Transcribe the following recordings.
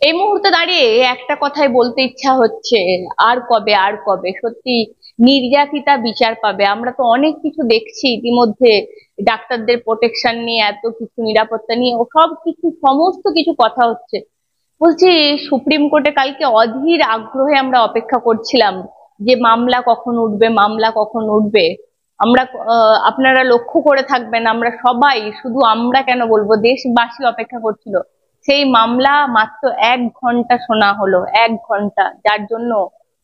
এই মুহূর্তে দাঁড়িয়ে একটা কথাই বলতে ইচ্ছা হচ্ছে, আর কবে আর কবে সত্যি নির্যাতিতা বিচার পাবে? আমরা তো অনেক কিছু দেখছি ইতিমধ্যে, ডাক্তারদের প্রোটেকশন নিয়ে এত কিছু, নিরাপত্তা নিয়ে ও সব কিছু, সমস্ত কিছু কথা হচ্ছে। বলছি, সুপ্রিম কোর্টে কালকে অধীর আগ্রহে আমরা অপেক্ষা করছিলাম যে মামলা কখন উঠবে, মামলা কখন উঠবে। আমরা আপনারা লক্ষ্য করে থাকবেন, আমরা সবাই, শুধু আমরা কেন বলবো, দেশবাসী অপেক্ষা করছিল। সেই মামলা মাত্র 1 ঘন্টা শোনা হলো, 1 ঘন্টা, যার জন্য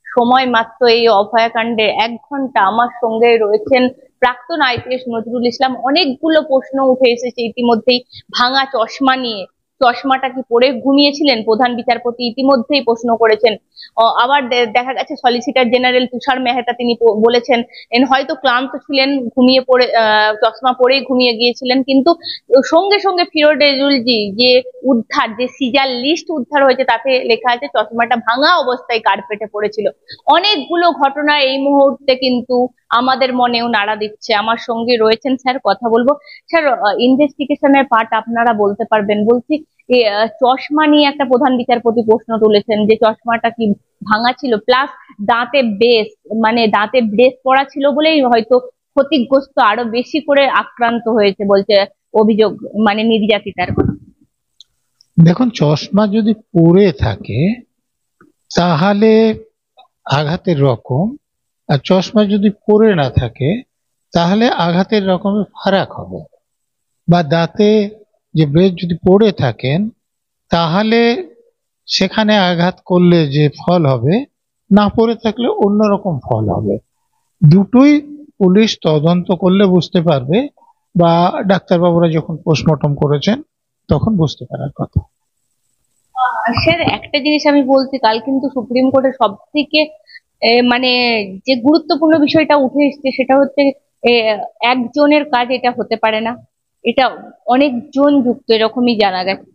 সময় মাত্র এই অভয়াকাণ্ডে 1 ঘন্টা। আমার সঙ্গে রয়েছেন প্রাক্তন আইপিএস নজরুল ইসলাম। অনেকগুলো প্রশ্ন উঠে এসেছে ইতিমধ্যেই ভাঙা চশমা নিয়ে। চশমাটা কি পরে ঘুমিয়েছিলেন? প্রধান বিচারপতি ইতিমধ্যেই প্রশ্ন করেছেন। আবার দেখা গেছে সলিসিটর জেনারেল তুষার মেহতা, তিনি বলেছেন হয়তো ক্লান্ত ছিলেন, ঘুমিয়ে পড়ে চশমা পরেই ঘুমিয়ে গিয়েছিলেন। কিন্তু সঙ্গে সঙ্গে ফিরোজুল জি যে উদ্ধার, যে সিজার লিস্ট উদ্ধার হয়েছে, তাতে লেখা আছে চশমাটা ভাঙা অবস্থায় কার্পেটে পড়েছিল। অনেকগুলো ঘটনা এই মুহূর্তে কিন্তু আমাদের মনেও নাড়া দিচ্ছে। আমার সঙ্গে রয়েছেন স্যার, কথা বলবো। স্যার, ইনভেস্টিগেশনের পার্ট আপনারা বলতে পারবেন। বলছি, চশমা নিয়ে একটা প্রধান বিচারপতি প্রশ্ন তুলেছেন যে চশমাটা কি ভাঙা ছিল, প্লাস দাঁতে বেস, মানে দাঁতে ব্রেস পড়া ছিল বলেই হয়তো ক্ষতিগ্রস্ত আরো বেশি করে আক্রান্ত হয়েছে বলছে অভিযোগ, মানে নির্যাতিতার কথা। দেখুন, চশমা যদি পরে থাকে তাহলে আঘাতের রকম, আর চশমা যদি পরে না থাকে তাহলে আঘাতের রকমের ফারাক হবে। বা দাঁতে যে ব্রেস যদি পড়ে থাকেন তাহলে সেখানে আঘাত করলে যে ফল হবে, না পড়ে থাকলে অন্যরকম ফল হবে। দুটোই পুলিশ তদন্ত করলে বুঝতে পারবে, বা ডাক্তারবাবুরা যখন পোস্টমর্টম করেছেন তখন বুঝতে পারার কথা। স্যার, একটা জিনিস আমি বলছি, কাল কিন্তু সুপ্রিম কোর্টের সব থেকে মানে যে গুরুত্বপূর্ণ বিষয়টা উঠে এসেছে, সেটা হচ্ছে এ, একজনের কাজ এটা হতে পারে না, এটা অনেকজন যুক্ত, এরকমই জানা গেছে।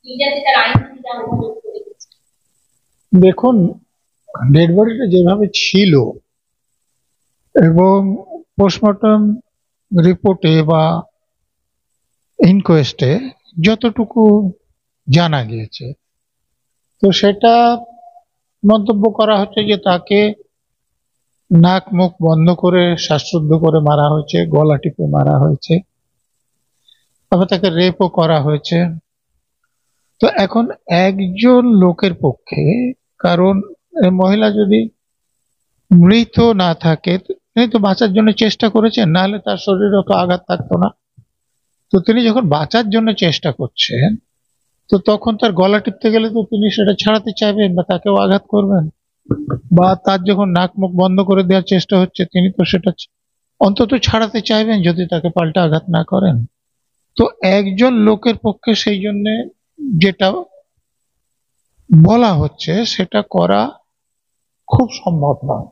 নির্যাতিতার আইনজীবীরা অভিযোগ করেছে। দেখুন, ডেড বডিটা যেভাবে ছিল এবং পোস্টমর্টম রিপোর্টে বা ইনকোয়েস্টে যতটুকু জানা গিয়েছে, তো সেটা মন্তব্য করা হচ্ছে যে তাকে নাক মুখ বন্ধ করে শ্বাসরুদ্ধ করে মারা হয়েছে, গলা টিপে মারা হয়েছে, আবার তাকে রেপও করা হয়েছে। তো এখন একজন লোকের পক্ষে, কারণ মহিলা যদি মৃত না থাকে, তিনি তো বাঁচার জন্য চেষ্টা করেছেন, নাহলে তার শরীরে অত আঘাত থাকতো না। তো তিনি যখন বাঁচার জন্য চেষ্টা করছেন, তো তখন তার গলা টিপতে গেলে তো তিনি সেটা ছাড়াতে চাইবেন বা তাকেও আঘাত করবেন। বা তার যখন নাক মুখ বন্ধ করে দেওয়ার চেষ্টা হচ্ছে, তিনি তো সেটা অন্তত ছাড়াতে চাইবেন যদি তাকে পাল্টা আঘাত না করেন। তো একজন লোকের পক্ষে সেই জন্য যেটা বলা হচ্ছে সেটা করা খুব সম্ভব নয়।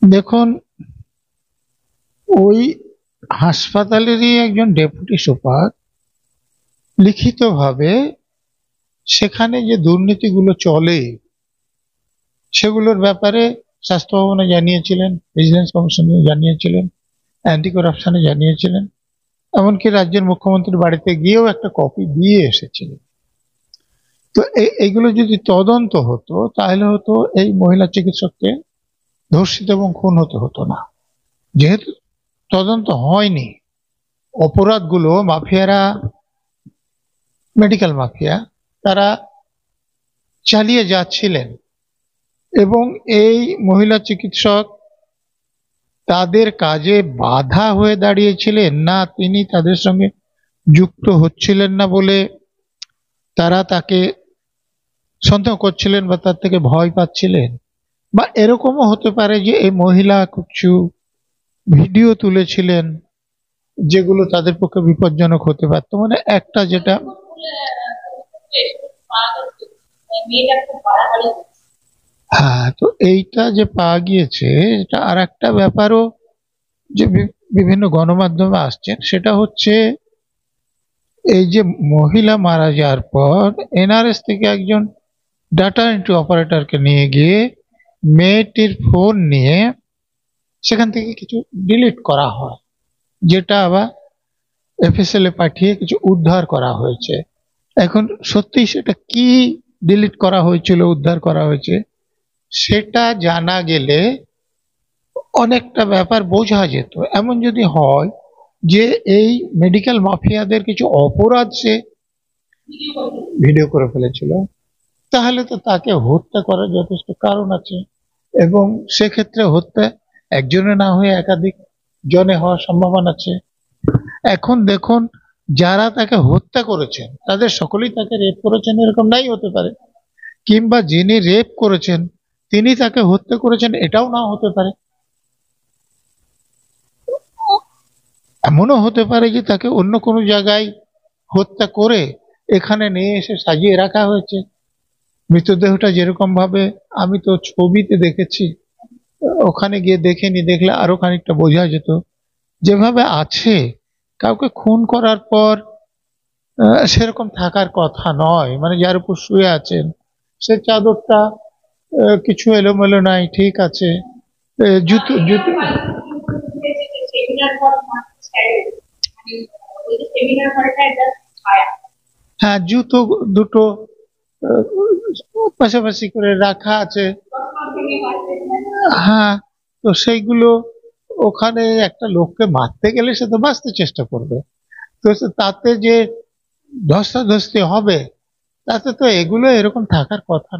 দেখুন, ওই হাসপাতালেরই একজন ডেপুটি সুপার লিখিতভাবে সেখানে যে দুর্নীতিগুলো চলে সেগুলোর ব্যাপারে স্বাস্থ্য ভবনে জানিয়েছিলেন, ভিজিলেন্স কমিশনে জানিয়েছিলেন, অ্যান্টি করাপশনে জানিয়েছিলেন, এমনকি রাজ্যের মুখ্যমন্ত্রীর বাড়িতে গিয়েও একটা কপি দিয়ে এসেছিলেন। তো এইগুলো যদি তদন্ত হতো তাহলে হতো এই মহিলা চিকিৎসককে ধর্ষিত এবং খুন হতে হতো না। যেহেতু তদন্ত হয়নি, অপরাধগুলো মাফিয়ারা, মেডিকেল মাফিয়া, তারা চালিয়ে যাচ্ছিলেন এবং এই মহিলা চিকিৎসক তাদের কাজে বাধা হয়ে দাঁড়িয়েছিলেন না, তিনি তাদের সঙ্গে যুক্ত হচ্ছিলেন না বলে তারা তাকে সন্দেহ করছিলেন বা তার থেকে ভয় পাচ্ছিলেন। বা এরকমও হতে পারে যে এই মহিলা কিছু ভিডিও তুলেছিলেন যেগুলো তাদের পক্ষে বিপজ্জনক হতে পারতো। মানে একটা যেটা, হ্যাঁ, তো এইটা যে পাওয়া গিয়েছে, এটা আর একটা ব্যাপারও যে বিভিন্ন গণমাধ্যমে আসছেন, সেটা হচ্ছে এই যে মহিলা মারা যাওয়ার পর এনআরএস থেকে একজন ডাটা এন্ট্রি অপারেটরকে নিয়ে গিয়ে মেয়েটির ফোন নিয়ে সেখান থেকে কিছু ডিলিট করা হয়, যেটা আবার এফএসএল এ পাঠিয়ে কিছু উদ্ধার করা হয়েছে। এখন সত্যি সেটা কি ডিলিট করা হয়েছিল, উদ্ধার করা হয়েছে, সেটা জানা গেলে অনেকটা ব্যাপার বোঝা যেত। এমন যদি হয় যে এই মেডিকেল মাফিয়াদের কিছু অপরাধ সে ভিডিও করে ফেলেছিল, তাহলে তো তাকে হত্যা করার যথেষ্ট কারণ আছে, এবং সেক্ষেত্রে হত্যা একজনে না হয়ে একাধিক জনে হওয়ার সম্ভাবনা আছে। এখন দেখুন, যারা তাকে হত্যা করেছেন তাদের সকলেই তাকে রেপ করেছেন এরকম নাই হতে পারে, কিংবা যিনি রেপ করেছেন তিনি তাকে হত্যা করেছেন এটাও না হতে পারে। এমনও হতে পারে যে তাকে অন্য কোনো জায়গায় হত্যা করে এখানে নিয়ে এসে সাজিয়ে রাখা হয়েছে। মৃতদেহটা যেরকম ভাবে আমি তো ছবিতে দেখেছি, ওখানে গিয়ে দেখেনি, দেখলে আরো খানিকটা বোঝা যেত। যেভাবে আছে, কাউকে খুন করার পর সেরকম থাকার কথা নয়। মানে যার উপর শুয়ে আছেন সে চাদরটা কিছু এলোমেলো নাই, ঠিক আছে। জুতো জুতো হ্যাঁ, জুতো দুটো আহ, পাশাপাশি করে রাখা আছে। হ্যাঁ, তো সেইগুলো, ওখানে একটা লোককে মারতে গেলে সে তো বাঁচতে চেষ্টা করবে, তো তাতে যে ধস্তাধস্তি হবে, তাতে তো এগুলো এরকম থাকার কথা